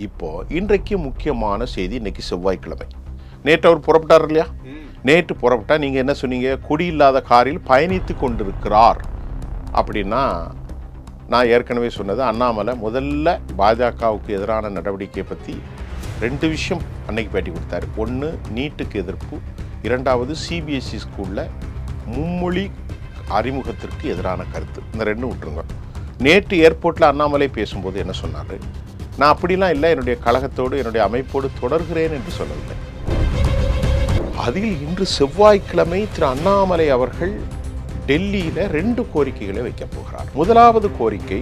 இப்போ இன்றைக்கு முக்கியமான செய்தி, இன்னைக்கு செவ்வாய்க்கிழமை. நேற்று அவர் புறப்பட்டார் இல்லையா? நேற்று புறப்பட்டா நீங்கள் என்ன சொன்னீங்க? குடியில்லாத காரில் பயணித்து கொண்டிருக்கிறார் அப்படின்னா, நான் ஏற்கனவே சொன்னது, அண்ணாமலை முதல்ல பாஜகவுக்கு எதிரான நடவடிக்கையை பற்றி 2 விஷயம் அன்னைக்கு பேட்டி கொடுத்தாரு. ஒன்று நீட்டுக்கு எதிர்ப்பு, இரண்டாவது சிபிஎஸ்இ ஸ்கூலில் மும்மொழி அறிமுகத்திற்கு எதிரான கருத்து. இந்த 2 விட்டுருங்க. நேற்று ஏர்போர்ட்டில் அண்ணாமலை பேசும்போது என்ன சொன்னார்? நான் அப்படிலாம் இல்லை, என்னுடைய கழகத்தோடு என்னுடைய அமைப்போடு தொடர்கிறேன் என்று சொல்லவில்லை. அதில் இன்று செவ்வாய்க்கிழமை திரு அண்ணாமலை அவர்கள் டெல்லியில் 2 கோரிக்கைகளை வைக்கப் போகிறார். முதலாவது கோரிக்கை,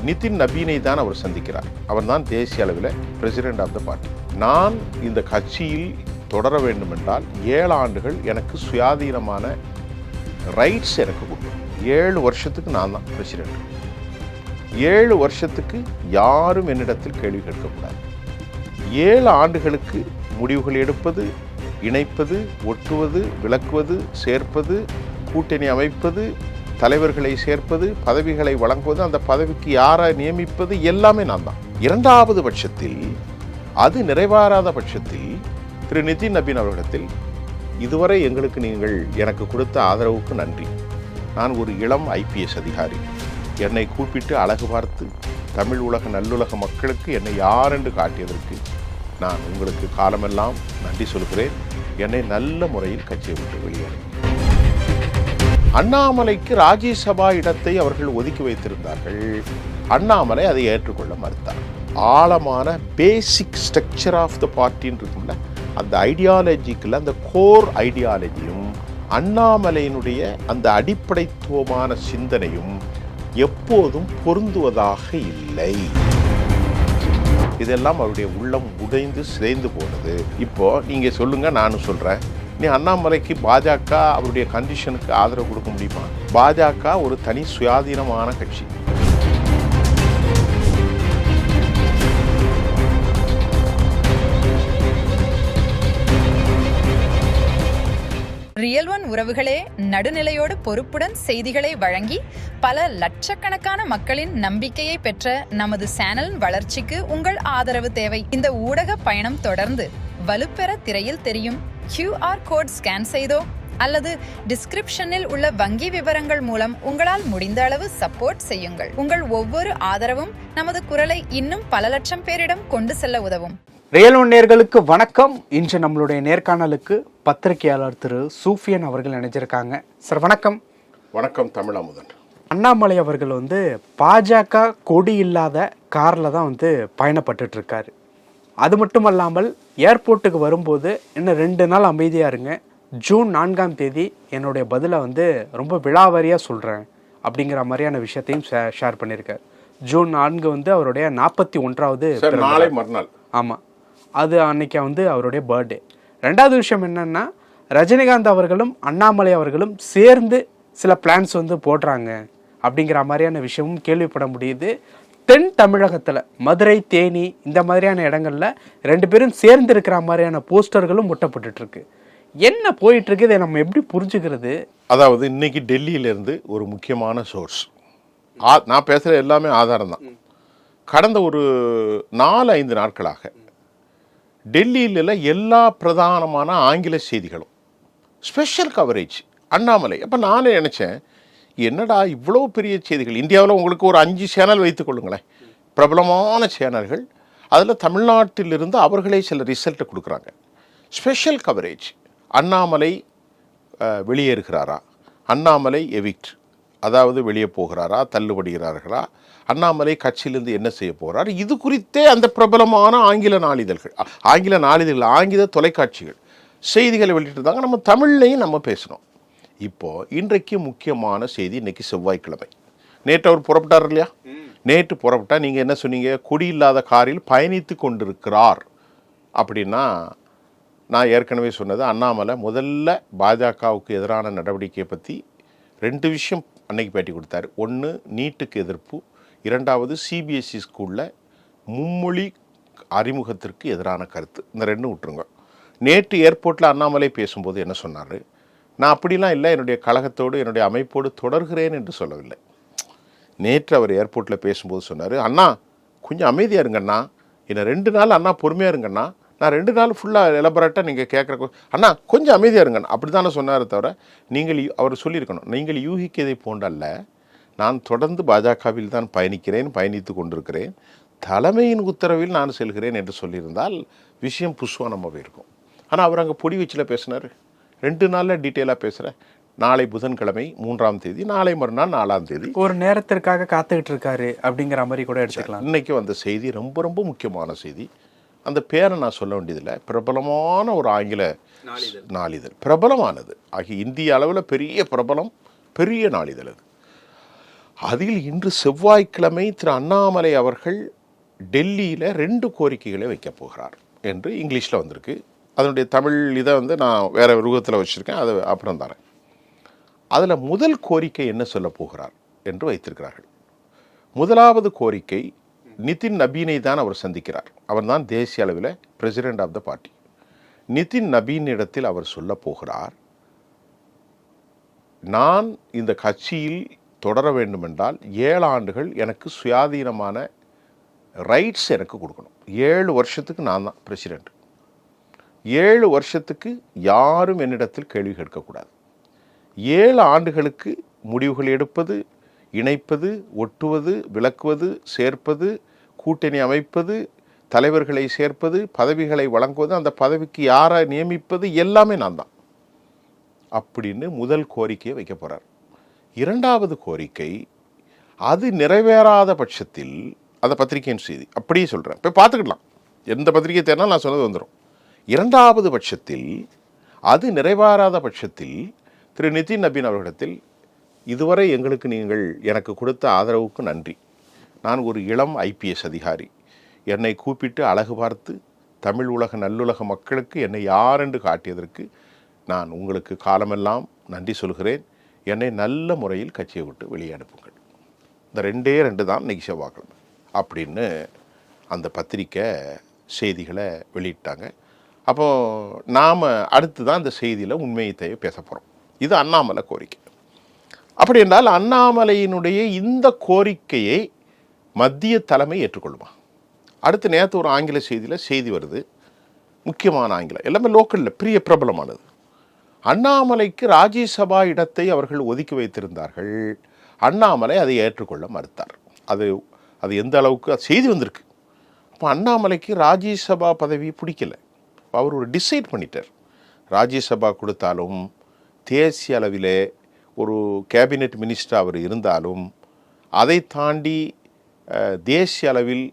நிதின் நபீனை தான் அவர் சந்திக்கிறார். அவர் தான் தேசிய அளவில் பிரசிடென்ட் ஆஃப் த பார்ட்டி. நான் இந்த கட்சியில் தொடர வேண்டும் என்றால் 7 ஆண்டுகள் எனக்கு சுயாதீனமான ரைட்ஸ் எனக்கு கொடுக்கும். 7 வருஷத்துக்கு நான் தான் பிரசிடென்ட். 7 வருஷத்துக்கு யாரும் என்னிடத்தில் கேள்வி கேட்கக்கூடாது. 7 ஆண்டுகளுக்கு முடிவுகள் எடுப்பது, இணைப்பது, ஒட்டுவது, விளக்குவது, சேர்ப்பது, கூட்டணி அமைப்பது, தலைவர்களை சேர்ப்பது, பதவிகளை வழங்குவது, அந்த பதவிக்கு யாரை நியமிப்பது, எல்லாமே நான் தான். 2வது பட்சத்தில், அது நிறைவேறாத பட்சத்தில் திரு நிதின் நபீன் அவர்களிடத்தில், இதுவரை எங்களுக்கு நீங்கள் எனக்கு கொடுத்த ஆதரவுக்கு நன்றி. நான் ஒரு இளம் ஐபிஎஸ் அதிகாரி. என்னை கூப்பிட்டு அழகு பார்த்து தமிழ் உலக நல்லுலக மக்களுக்கு என்னை யார் என்று காட்டியதற்கு நான் உங்களுக்கு காலமெல்லாம் நன்றி சொல்கிறேன். என்னை நல்ல முறையில் கட்சியை விட்டு வெளியேறு. அண்ணாமலைக்கு ராஜ்யசபா இடத்தை அவர்கள் ஒதுக்கி வைத்திருந்தார்கள். அண்ணாமலை அதை ஏற்றுக்கொள்ள மறுத்தார். ஆழமான பேசிக் ஸ்ட்ரக்சர் ஆஃப் த பார்ட்டின்னு இருக்கும்ல, அந்த ஐடியாலஜிக்குள்ள அந்த கோர் ஐடியாலஜியும் அண்ணாமலையினுடைய அந்த அடிப்படைத்துவமான சிந்தனையும் எப்போதும் பொருந்துவதாக இல்லை. இதெல்லாம் அவருடைய உள்ளம் உடைந்து சிதைந்து போனது. இப்போ நீங்க சொல்லுங்க, நானும் சொல்றேன், நீ அண்ணாமலைக்கு பாஜக அவருடைய கண்டிஷனுக்கு ஆதரவு கொடுக்க முடியுமா? பாஜக ஒரு தனி சுயாதீனமான கட்சி. ரியல் ஒன் உறவுகளே, நடுநிலையோடு பொறுப்புடன் செய்திகளை வழங்கி பல லட்சக்கணக்கான மக்களின் நம்பிக்கையை பெற்ற நமது சேனலின் வளர்ச்சிக்கு உங்கள் ஆதரவு தேவை. இந்த ஊடக பயணம் தொடர்ந்து வலுப்பெற திரையில் தெரியும் QR கோட் ஸ்கேன் செய்தோ அல்லது டிஸ்கிரிப்ஷனில் உள்ள வங்கி விவரங்கள் மூலம் உங்களால் முடிந்த அளவு சப்போர்ட் செய்யுங்கள். உங்கள் ஒவ்வொரு ஆதரவும் நமது குரலை இன்னும் பல லட்சம் பேரிடம் கொண்டு செல்ல உதவும். ரியல் ஒன் நேயர்களுக்கு வணக்கம். இன்று நம்மளுடைய நேர்காணலுக்கு பத்திரிகையாளர் திரு சூஃபியன் அவர்கள் இணைஞ்சிருக்காங்க. சார் வணக்கம். வணக்கம் தமிழாமுதன். அண்ணாமலை அவர்கள் பாஜக கொடி இல்லாத காரில் தான் பயணப்பட்டு இருக்காரு. அது மட்டும் அல்லாமல் ஏர்போர்ட்டுக்கு வரும்போது இன்னும் 2 நாள் அமைதியாக இருங்க, ஜூன் 4ஆம் தேதி என்னுடைய பதிலை ரொம்ப விழாவாரியாக சொல்கிறேன் அப்படிங்கிற மாதிரியான விஷயத்தையும் ஷேர் பண்ணியிருக்கார். ஜூன் 4 அவருடைய 41வது நாளை மறுநாள். ஆமாம், அது அன்னைக்கு அவருடைய பர்த்டே. 2வது விஷயம் என்னன்னா, ரஜினிகாந்த் அவர்களும் அண்ணாமலை அவர்களும் சேர்ந்து சில பிளான்ஸ் போடுறாங்க அப்படிங்கிற மாதிரியான விஷயமும் கேள்விப்பட முடியுது. தென் தமிழகத்தில் மதுரை, தேனி இந்த மாதிரியான இடங்கள்ல 2 பேரும் சேர்ந்து இருக்கிற மாதிரியான போஸ்டர்களும் ஒட்டப்பட்டு இருக்கு. என்ன போயிட்டு இருக்கு, இதை நம்ம எப்படி புரிஞ்சுக்கிறது? அதாவது இன்னைக்கு டெல்லியிலிருந்து ஒரு முக்கியமான சோர்ஸ், நான் பேசுகிற எல்லாமே ஆதாரம் தான். கடந்த ஒரு 4-5 நாட்களாக டெல்லியில் எல்லா பிரதானமான ஆங்கில செய்திகளும் ஸ்பெஷல் கவரேஜ் அண்ணாமலை. அப்போ நானே நினச்சேன், என்னடா இவ்வளோ பெரிய செய்திகள். இந்தியாவில் உங்களுக்கு ஒரு 5 சேனல் வைத்துக் கொள்ளுங்களேன், பிரபலமான சேனல்கள். அதில் தமிழ்நாட்டிலிருந்து அவர்களே சில ரிசல்ட்டை கொடுக்குறாங்க. Special coverage. அண்ணாமலை வெளியேறுகிறாரா, அண்ணாமலை எவிக்ட், அதாவது வெளியே போகிறாரா, தள்ளுபடுகிறார்களா, அண்ணாமலை கட்சியிலிருந்து என்ன செய்ய போகிறார், இது குறித்தே அந்த பிரபலமான ஆங்கில நாளிதழ்கள், தொலைக்காட்சிகள் செய்திகளை வெளியிட்டிருந்தாங்க. நம்ம தமிழ்லையும் நம்ம பேசணும். இப்போது இன்றைக்கு முக்கியமான செய்தி, இன்னைக்கு செவ்வாய்க்கிழமை. நேற்று அவர் புறப்பட்டார் இல்லையா? நேற்று புறப்பட்டா நீங்கள் என்ன சொன்னீங்க? குடியில்லாத காரில் பயணித்து கொண்டிருக்கிறார் அப்படின்னா, நான் ஏற்கனவே சொன்னது, அண்ணாமலை முதல்ல பாஜகவுக்கு எதிரான நடவடிக்கையை பற்றி 2 விஷயம் அன்னைக்கு பேட்டி கொடுத்தாரு. ஒன்று நீட்டுக்கு எதிர்ப்பு, இரண்டாவது சிபிஎஸ்இ ஸ்கூலில் மும்மொழி அறிமுகத்திற்கு எதிரான கருத்து. இந்த 2 விட்டுருங்க. நேற்று ஏர்போர்ட்டில் அண்ணாமலை பேசும்போது என்ன சொன்னார்? நான் அப்படிலாம் இல்லை, என்னுடைய கழகத்தோடு என்னுடைய அமைப்போடு தொடர்கிறேன் என்று சொல்லவில்லை. நேற்று அவர் ஏர்போர்ட்டில் பேசும்போது சொன்னார், அண்ணா கொஞ்சம் அமைதியாக இருங்கண்ணா, இன்னும் 2 நாள் அண்ணா பொறுமையாக இருங்கண்ணா, நான் 2 நாள் ஃபுல்லாக எலபரேட்டாக நீங்கள் கேட்குற அண்ணா கொஞ்சம் அமைதியாக இருங்கண்ணா அப்படி தானே சொன்னார். தவிர அவர் சொல்லியிருக்கணும், நீங்கள் யூகிக்கதை போன்றல்ல, நான் தொடர்ந்து பாஜகவில் தான் பயணித்து கொண்டிருக்கிறேன், தலைமையின் உத்தரவில் நான் செல்கிறேன் என்று சொல்லியிருந்தால் விஷயம் புஷ்வானமாகவே இருக்கும். ஆனால் அவர் அங்கே பொடி வச்சில் பேசினார். 2 நாளில் டீட்டெயிலாக பேசுகிறேன். நாளை புதன்கிழமை 3ஆம் தேதி, நாளை மறுநாள் 4ஆம் தேதி, ஒரு நேரத்திற்காக காத்துக்கிட்டு இருக்காரு அப்படிங்கிற மாதிரி கூட எடுத்துக்கலாம். இன்னைக்கு வந்த செய்தி ரொம்ப ரொம்ப முக்கியமான செய்தி. அந்த பேரை நான் சொல்ல வேண்டியதில்லை, பிரபலமான ஒரு ஆங்கில நாளிதழ், பிரபலமானது ஆகிய இந்திய அளவில் பெரிய பிரபலம், பெரிய நாளிதழ் அது. அதில் இன்று செவ்வாய்க்கிழமை திரு அண்ணாமலை அவர்கள் டெல்லியில் 2 கோரிக்கைகளை வைக்க போகிறார் என்று இங்கிலீஷில் வந்திருக்கு. அதனுடைய தமிழ் இதை நான் வேறு ரூபத்தில் வச்சுருக்கேன், அது அப்புறம் தரேன். அதில் முதல் கோரிக்கை என்ன சொல்ல போகிறார் என்று வைத்திருக்கிறார்கள். முதலாவது கோரிக்கை, நிதின் நபீனை தான் அவர் சந்திக்கிறார். அவர் தான் தேசிய அளவில் president of the party. Nitin Nabin இடத்தில் அவர் சொல்ல போகிறார், நான் இந்த கட்சியில் தொடர வேண்டுமென்றால் 7 ஆண்டுகள் எனக்கு சுயாதீனமான ரைட்ஸ் எனக்கு கொடுக்கணும். 7 வருஷத்துக்கு நான் தான் பிரசிடென்ட். 7 வருஷத்துக்கு யாரும் என்னிடத்தில் கேள்வி கேட்கக்கூடாது. 7 ஆண்டுகளுக்கு முடிவுகள் எடுப்பது, இணைப்பது, ஒட்டுவது, விளக்குவது, சேர்ப்பது, கூட்டணி அமைப்பது, தலைவர்களை சேர்ப்பது, பதவிகளை வழங்குவது, அந்த பதவிக்கு யாரை நியமிப்பது எல்லாமே நான் தான் அப்படின்னு முதல் கோரிக்கையை வைக்க போகிறார். 2வது கோரிக்கை, அது நிறைவேறாத பட்சத்தில், அந்த பத்திரிகையின் செய்தி அப்படியே சொல்கிறேன், இப்போ பார்த்துக்கலாம், எந்த பத்திரிகை தேர்னாலும் நான் சொன்னது வந்துடும். 2வது பட்சத்தில், அது நிறைவேறாத பட்சத்தில் திரு நிதின் நபீன் அவர்களிடத்தில், இதுவரை நீங்கள் எனக்கு கொடுத்த ஆதரவுக்கு நன்றி, நான் ஒரு இளம் ஐபிஎஸ் அதிகாரி, என்னை கூப்பிட்டு அழகு பார்த்து தமிழ் உலக நல்லுலக மக்களுக்கு என்னை யார் என்று காட்டியதற்கு நான் உங்களுக்கு காலமெல்லாம் நன்றி சொல்கிறேன், என்னை நல்ல முறையில் கட்சியை விட்டு வெளியே அனுப்புங்கள். இந்த 2 தான் இன்றைக்கி செவ்வாய்க்கிழமை அப்படின்னு அந்த பத்திரிக்கை செய்திகளை வெளியிட்டாங்க. அப்போது நாம் அடுத்து தான் இந்த செய்தியில் உண்மையை பேச போகிறோம். இது அண்ணாமலை கோரிக்கை. அப்படி என்றால் அண்ணாமலையினுடைய இந்த கோரிக்கையை மத்திய தலைமை ஏற்றுக்கொள்ளுமா? அடுத்து நேற்று ஒரு ஆங்கில செய்தி வருது, முக்கியமான ஆங்கிலம், எல்லாமே லோக்கலில் பெரிய பிரபலமானது. அண்ணாமலைக்கு ராஜ்யசபா இடத்தை அவர்கள் ஒதுக்கி வைத்திருந்தார்கள், அண்ணாமலை அதை ஏற்றுக்கொள்ள மறுத்தார். அது எந்த அளவுக்கு செய்தி வந்திருக்கு. அப்போ அண்ணாமலைக்கு ராஜ்யசபா பதவி பிடிக்கல, அவர் ஒரு டிசைட் பண்ணிட்டார், ராஜ்யசபா கொடுத்தாலும் தேசிய அளவில் ஒரு கேபினெட் மினிஸ்டர் அவர் இருந்தாலும், அதை தாண்டி தேசிய அளவில்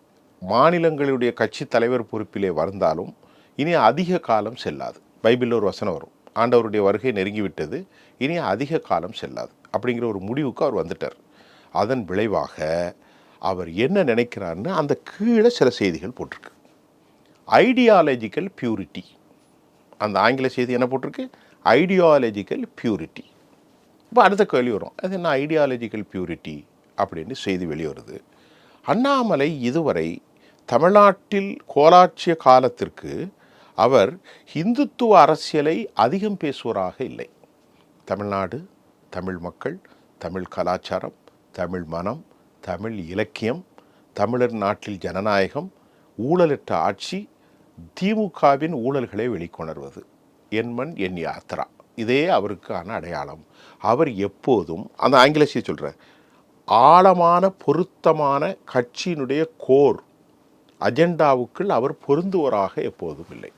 மாநிலங்களுடைய கட்சி தலைவர் பொறுப்பிலே வந்தாலும் இனி அதிக காலம் செல்லாது. பைபிளில் ஒரு வசனம் வரும், ஆண்டவருடைய வருகை நெருங்கிவிட்டது, இனி அதிக காலம் செல்லாது அப்படிங்கிற ஒரு முடிவுக்கு அவர் வந்துட்டார். அதன் விளைவாக அவர் என்ன நினைக்கிறார்னு அந்த கீழே சில செய்திகள் போட்டிருக்கு. ஐடியாலஜிக்கல் பியூரிட்டி, அந்த ஆங்கில செய்தி என்ன போட்டிருக்கு, ஐடியாலஜிக்கல் பியூரிட்டி. இப்போ அடுத்த கேள்வி வரும், அது என்ன ஐடியாலஜிக்கல் பியூரிட்டி அப்படின்னு செய்தி வெளிவருது. அண்ணாமலை இதுவரை தமிழ்நாட்டில் கோலாட்சிய காலத்திற்கு அவர் இந்துத்துவ அரசியலை அதிகம் பேசுவராக இல்லை. தமிழ்நாடு, தமிழ் மக்கள், தமிழ் கலாச்சாரம், தமிழ் மனம், தமிழ் இலக்கியம், தமிழர் நாட்டில் ஜனநாயகம், ஊழலற்ற ஆட்சி, திமுகவின் ஊழல்களை வெளிக்கொணர்வது, என்மண் என் யாத்திரா, இதே அவருக்கான அடையாளம். அவர் எப்போதும் அந்த ஆங்கில செய்தி சொல்கிறார், ஆழமான பொருத்தமான கட்சியினுடைய கோர் அஜெண்டாவுக்குள் அவர் பொருந்துவராக எப்போதும் இல்லை.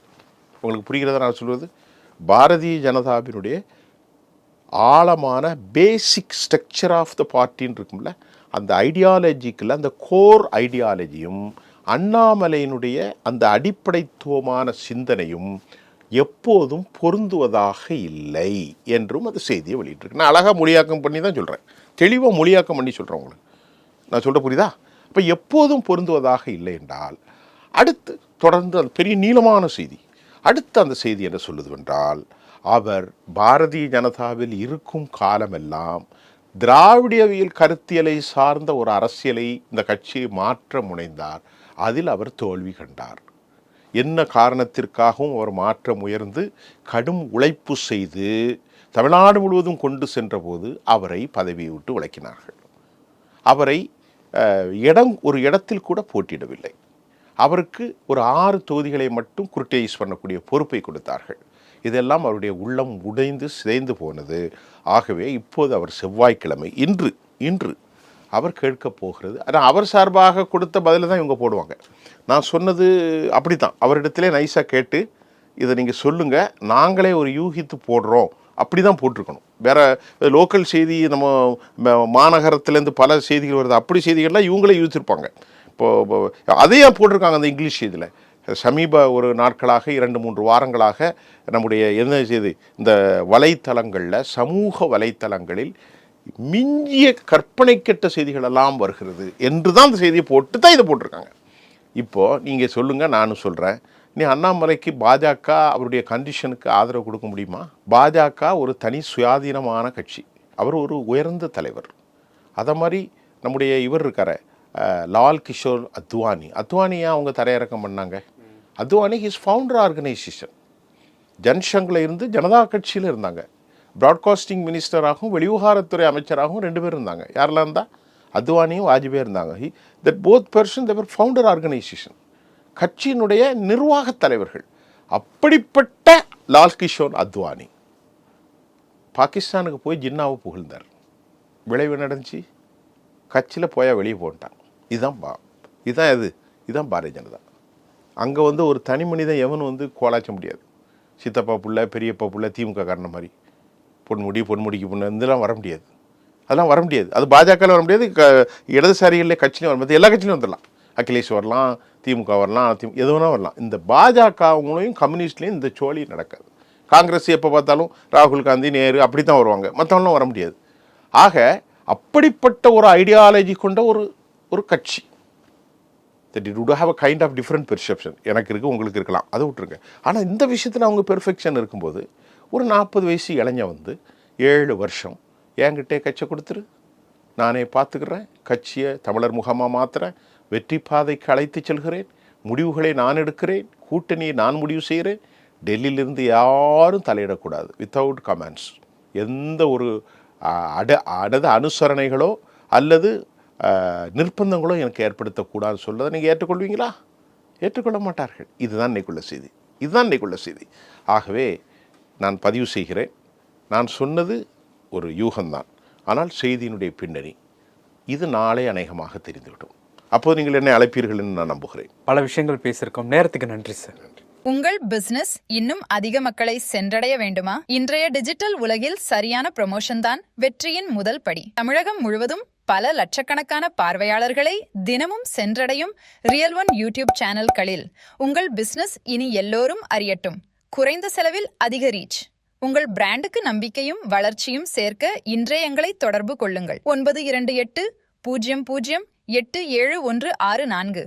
உங்களுக்கு புரிகிறத நான் சொல்வது, பாரதிய ஜனதாவினுடைய ஆழமான பேசிக் ஸ்ட்ரக்சர் ஆஃப் த பார்ட்டின்னு இருக்கும்ல, அந்த ஐடியாலஜிக்கில் அந்த கோர் ஐடியாலஜியும் அண்ணாமலையினுடைய அந்த அடிப்படைத்துவமான சிந்தனையும் எப்போதும் பொருந்துவதாக இல்லை என்றும் அந்த செய்தியை வெளியிட்டிருக்கு. நான் அழகாக மொழியாக்கம் பண்ணி தான் சொல்கிறேன், தெளிவாக மொழியாக்கம் பண்ணி சொல்கிறேன் உங்களுக்கு. நான் சொல்கிற புரியுதா? இப்போ எப்போதும் பொருந்துவதாக இல்லை என்றால், அடுத்து தொடர்ந்து அந்த பெரிய நீளமான செய்தி, அடுத்து அந்த செய்தி என்ன சொல்லுதுவென்றால், அவர் பாரதிய ஜனதாவில் இருக்கும் காலமெல்லாம் திராவிடவியல் கருத்தியலை சார்ந்த ஒரு அரசியலை இந்த கட்சியை மாற்ற முனைந்தார், அதில் அவர் தோல்வி கண்டார். என்ன காரணத்திற்காகவும் அவர் மாற்ற முயர்ந்து கடும் உழைப்பு செய்து தமிழ்நாடு முழுவதும் கொண்டு சென்றபோது அவரை பதவியை விட்டு விலக்கினார்கள். அவரை ஒரு இடத்தில் கூட போட்டியிடவில்லை. அவருக்கு ஒரு 6 தொகுதிகளை மட்டும் குருட்டைஸ் பண்ணக்கூடிய பொறுப்பை கொடுத்தார்கள். இதெல்லாம் அவருடைய உள்ளம் உடைந்து சிதைந்து போனது. ஆகவே இப்போது அவர் செவ்வாய்க்கிழமை இன்று அவர் கேட்கப் போகிறது. ஆனால் அவர் சார்பாக கொடுத்த பதிலை தான் இவங்க போடுவாங்க. நான் சொன்னது அப்படி தான், அவரிடத்திலே நைஸாக கேட்டு இதை நீங்கள் சொல்லுங்கள், நாங்களே ஒரு யூகித்து போடுறோம், அப்படி தான் போட்டிருக்கணும். வேறு லோக்கல் செய்தி நம்ம மாநகரத்துலேருந்து பல செய்திகள் வருது, அப்படி செய்திகள்லாம் இவங்களே யூகித்திருப்பாங்க. இப்போது அதையே போட்டிருக்காங்க அந்த இங்கிலீஷ் செய்தியில். சமீப ஒரு நாட்களாக 2-3 வாரங்களாக நம்முடைய என்ன செய்தி இந்த வலைத்தளங்களில், சமூக வலைத்தளங்களில் மிஞ்சிய கற்பனை கெட்ட செய்திகளெல்லாம் வருகிறது என்று தான் அந்த செய்தியை போட்டு தான் இதை போட்டிருக்காங்க. இப்போது நீங்கள் சொல்லுங்கள், நானும் சொல்கிறேன், நீ அண்ணாமலைக்கு பாஜக அவருடைய கண்டிஷனுக்கு ஆதரவு கொடுக்க முடியுமா? பாஜக ஒரு தனி சுயாதீனமான கட்சி, அவர் ஒரு உயர்ந்த தலைவர். அதை மாதிரி நம்முடைய இவர் இருக்கார லால் கிஷோர் அத்வானியை அவங்க தரையிறக்கம் பண்ணாங்க. Advani his founder organisation. ஜன்சங்கில் இருந்து ஜனதா கட்சியில் இருந்தாங்க. ப்ராட்காஸ்டிங் மினிஸ்டராகவும் வெளிவிவகாரத்துறை அமைச்சராகவும் 2 பேர் இருந்தாங்க. யாரெல்லாம் இருந்தால் அத்வானியும் வாஜ்பேயும் இருந்தாங்க. That both person they were founder organisation, கட்சியினுடைய நிர்வாக தலைவர்கள். அப்படிப்பட்ட லால் கிஷோர் அத்வானி பாகிஸ்தானுக்கு போய் ஜின்னாவை புகழ்ந்தார். விளைவு நடந்துச்சு, கட்சியில் போயா வெளியே போட்டான். இதுதான் பாரதிய ஜனதா. அங்கே ஒரு தனி மனிதன் எவனும் கோலாச்ச முடியாது. சித்தப்பா புள்ள, பெரியப்பா புள்ள, திமுக காரணம் மாதிரி பொன்முடிக்கு பொண்ணு இதெல்லாம் வர முடியாது. அதெல்லாம் வர முடியாது. அது பாஜகவில் வர முடியாது, இடதுசாரிகளில் கட்சியிலும் வர முடியாது. எல்லா கட்சியிலும் வந்துடலாம். அகிலேஷ் வரலாம், திமுக வரலாம், எது வேணால் வரலாம். இந்த பாஜகவுங்களையும் கம்யூனிஸ்ட்லேயும் இந்த சோழி நடக்காது. காங்கிரஸ் எப்போ பார்த்தாலும் ராகுல் காந்தி, நேரு அப்படி தான் வருவாங்க, மற்றவங்களும் வர முடியாது. ஆக அப்படிப்பட்ட ஒரு ஐடியாலஜி கொண்ட ஒரு கட்சி. That it would have a kind of different perception. எனக்கு இருக்குது, உங்களுக்கு இருக்கலாம், அதை விட்டுருங்க. ஆனால் இந்த விஷயத்தில் அவங்க பெர்ஃபெக்ஷன் இருக்கும்போது ஒரு 40 வயசு இளைஞ 7 வருஷம் என்கிட்டே கட்சியை கொடுத்துரு, நானே பார்த்துக்கிறேன், கட்சியை தமிழர் முகமாக மாற்றுறேன், வெற்றி பாதைக்கு அழைத்து செல்கிறேன், முடிவுகளை நான் எடுக்கிறேன், கூட்டணியை நான் முடிவு செய்கிறேன், டெல்லியிலிருந்து யாரும் தலையிடக்கூடாது, வித்தவுட் கமெண்ட்ஸ், எந்த ஒரு அனுசரணைகளோ அல்லது நிர்பந்தங்களோ எனக்கு ஏற்படுத்தக்கூடாதுன்னு சொல்றதை நீங்கள் ஏற்றுக்கொள்வீங்களா? ஏற்றுக்கொள்ள மாட்டார்கள். இதுதான் இன்னைக்குள்ள செய்தி. ஆகவே நான் பதிவு செய்கிறேன், நான் சொன்னது ஒரு யூகம்தான், ஆனால் செய்தியினுடைய பின்னணி இது நாளை அநேகமாக தெரிந்துவிடும். அப்போது நீங்கள் என்னை அழைப்பீர்கள் என்று நான் நம்புகிறேன். பல விஷயங்கள் பேசியிருக்கோம். நேரத்துக்கு நன்றி சார். உங்கள் பிசினஸ் இன்னும் அதிக மக்களை சென்றடைய வேண்டுமா? இன்றைய டிஜிட்டல் உலகில் சரியான ப்ரமோஷன் தான் வெற்றியின் முதல் படி. தமிழகம் முழுவதும் பல லட்சக்கணக்கான பார்வையாளர்களை தினமும் சென்றடையும் ரியல் ஒன் யூடியூப் சேனல்களில் உங்கள் பிசினஸ் இனி எல்லோரும் அறியட்டும். குறைந்த செலவில் அதிக ரீச். உங்கள் பிராண்டுக்கு நம்பிக்கையும் வளர்ச்சியும் சேர்க்க இன்றைய எங்களை தொடர்பு கொள்ளுங்கள். 928 00 8714